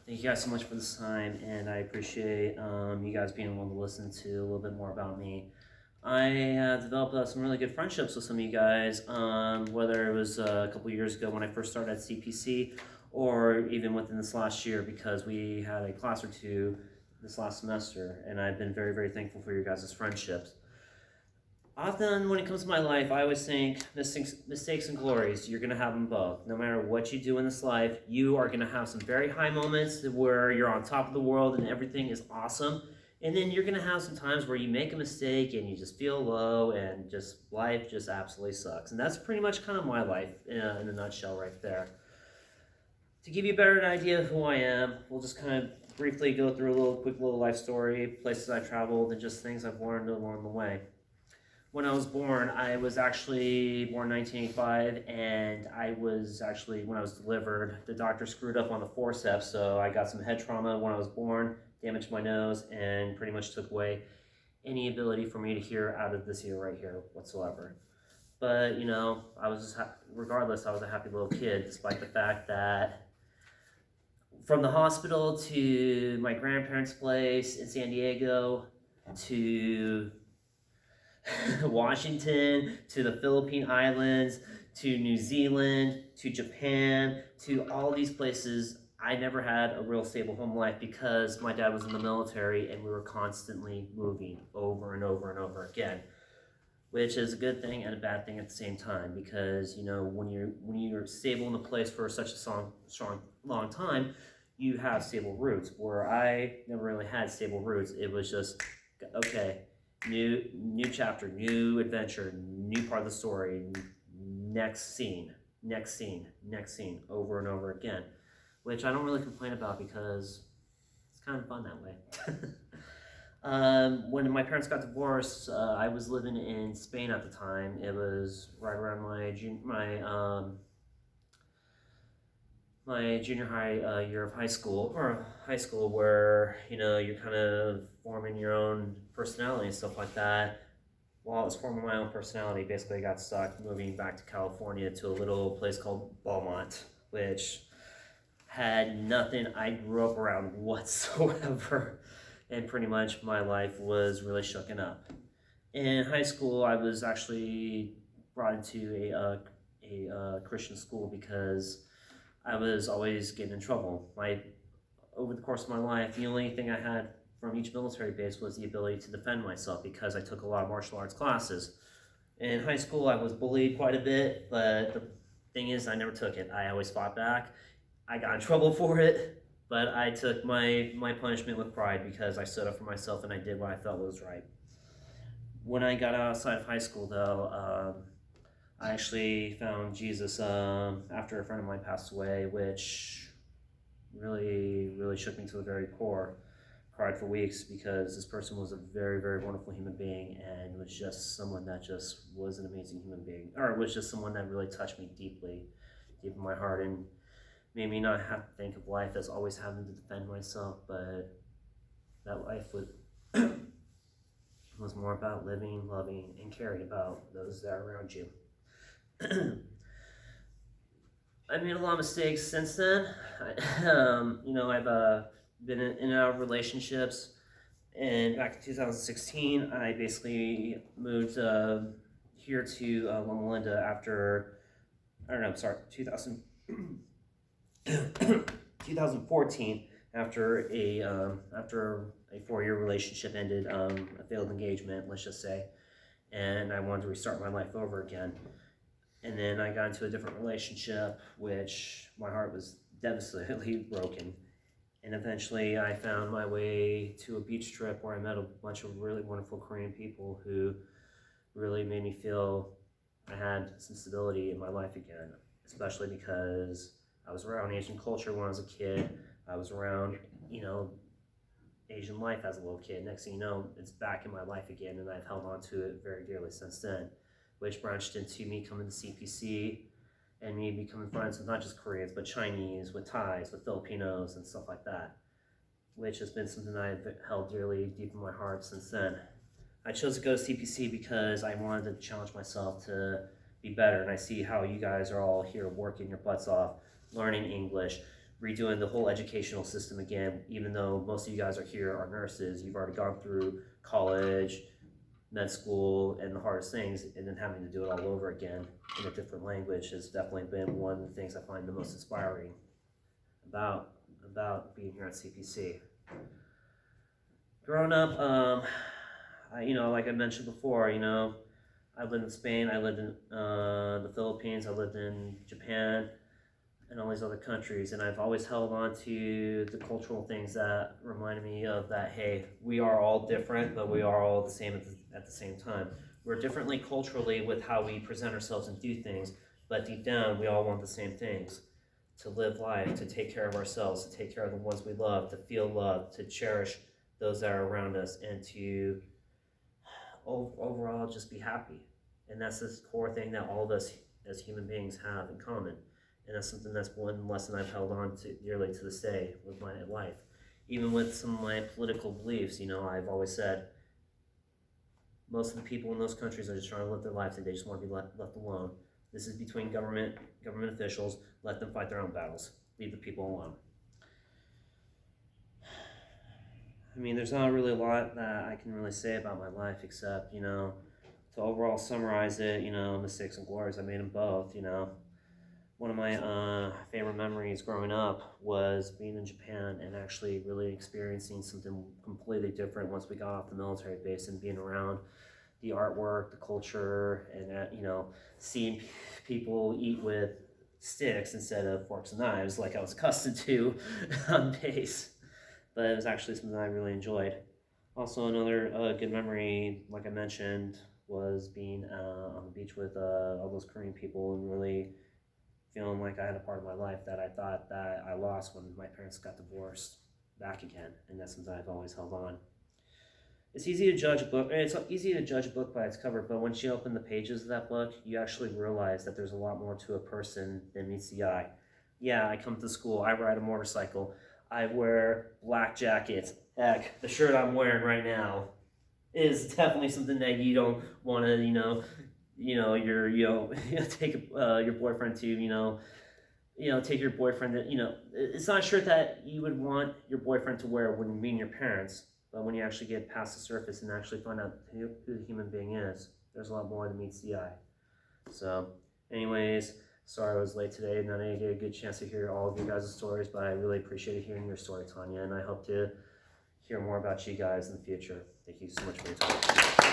Thank you guys so much for this time, and I appreciate you guys being willing to listen to a little bit more about me. I developed some really good friendships with some of you guys, whether it was a couple years ago when I first started at CPC, or even within this last year because we had a class or two this last semester, and I've been very, very thankful for your guys' friendships. Often, when it comes to my life, I always think mistakes and glories, you're going to have them both. No matter what you do in this life, you are going to have some very high moments where you're on top of the world and everything is awesome. And then you're going to have some times where you make a mistake and you just feel low and just life just absolutely sucks. And that's pretty much kind of my life in a nutshell right there. To give you a better idea of who I am, we'll just kind of briefly go through a quick little life story, places I've traveled, and just things I've learned along the way. When I was born, I was actually born in 1985, and when I was delivered, the doctor screwed up on the forceps, so I got some head trauma when I was born, damaged my nose, and pretty much took away any ability for me to hear out of this ear right here whatsoever. But, regardless, I was a happy little kid, despite the fact that from the hospital to my grandparents' place in San Diego to Washington, to the Philippine Islands, to New Zealand, to Japan, to all these places, I never had a real stable home life because my dad was in the military and we were constantly moving over and over and over again, which is a good thing and a bad thing at the same time because, when you're stable in a place for such a long time, you have stable roots, where I never really had stable roots. It was just, okay, new chapter, new adventure, new part of the story, next scene, over and over again, which I don't really complain about because it's kind of fun that way. When my parents got divorced, I was living in Spain at the time. It was right around my junior high year of high school, where you're kind of forming your own personality and stuff like that. While I was forming my own personality, basically I got stuck moving back to California to a little place called Beaumont, which had nothing I grew up around whatsoever, and pretty much my life was really shooken up. In high school, I was actually brought into a Christian school because I was always getting in trouble. Over the course of my life, the only thing I had from each military base was the ability to defend myself because I took a lot of martial arts classes. In high school, I was bullied quite a bit, but the thing is, I never took it. I always fought back. I got in trouble for it, but I took my punishment with pride because I stood up for myself and I did what I felt was right. When I got outside of high school, though, I actually found Jesus after a friend of mine passed away, which really, really shook me to the very core. Cried for weeks because this person was a very, very wonderful human being and was just someone that just was an amazing human being, or was just someone that really touched me deep in my heart, and made me not have to think of life as always having to defend myself, but that life was more about living, loving, and caring about those that are around you. I made a lot of mistakes since then. I've been in and out of relationships, and back in 2016, I basically moved here to Loma Linda after, 2014, after a 4-year relationship ended, a failed engagement, let's just say, and I wanted to restart my life over again. And then I got into a different relationship, which my heart was devastatingly broken. And eventually I found my way to a beach trip where I met a bunch of really wonderful Korean people who really made me feel I had some stability in my life again, especially because I was around Asian culture when I was a kid. I was around, Asian life as a little kid. Next thing you know, it's back in my life again, and I've held on to it very dearly since then, which branched into me coming to CPC and me becoming friends with not just Koreans, but Chinese, with Thais, with Filipinos, and stuff like that, which has been something I've held dearly deep in my heart since then. I chose to go to CPC because I wanted to challenge myself to be better, and I see how you guys are all here working your butts off, learning English, redoing the whole educational system again, even though most of you guys are here are nurses. You've already gone through college, med school, and the hardest things, and then having to do it all over again in a different language has definitely been one of the things I find the most inspiring about being here at CPC. Growing up, like I mentioned before, I lived in Spain, I lived in the Philippines, I lived in Japan, and all these other countries, and I've always held on to the cultural things that reminded me of that, hey, we are all different, but we are all the same at the same time. We're differently culturally with how we present ourselves and do things, but deep down, we all want the same things. To live life, to take care of ourselves, to take care of the ones we love, to feel loved, to cherish those that are around us, and to overall just be happy. And that's this core thing that all of us as human beings have in common. And that's something that's one lesson I've held on to dearly to this day with my life. Even with some of my political beliefs, I've always said most of the people in those countries are just trying to live their lives and they just want to be left alone. This is between government officials. Let them fight their own battles. Leave the people alone. I mean, there's not really a lot that I can really say about my life except, to overall summarize it, mistakes and glories, I made them both, One of my favorite memories growing up was being in Japan and actually really experiencing something completely different once we got off the military base and being around the artwork, the culture, and seeing people eat with sticks instead of forks and knives like I was accustomed to on base. But it was actually something I really enjoyed. Also, another good memory, like I mentioned, was being on the beach with all those Korean people and really feeling like I had a part of my life that I thought that I lost when my parents got divorced back again, and that's something I've always held on. It's easy to judge a book. It's easy to judge a book by its cover, but once you open the pages of that book, you actually realize that there's a lot more to a person than meets the eye. Yeah, I come to school. I ride a motorcycle. I wear black jackets. Heck, the shirt I'm wearing right now is definitely something that you don't want to, take your boyfriend to, take your boyfriend to, it's not a shirt that you would want your boyfriend to wear when meeting your parents. But when you actually get past the surface and actually find out who the human being is, there's a lot more than meets the eye. So, anyways, sorry I was late today and I didn't get a good chance to hear all of you guys' stories, but I really appreciated hearing your story, Tanya, and I hope to hear more about you guys in the future. Thank you so much for your time.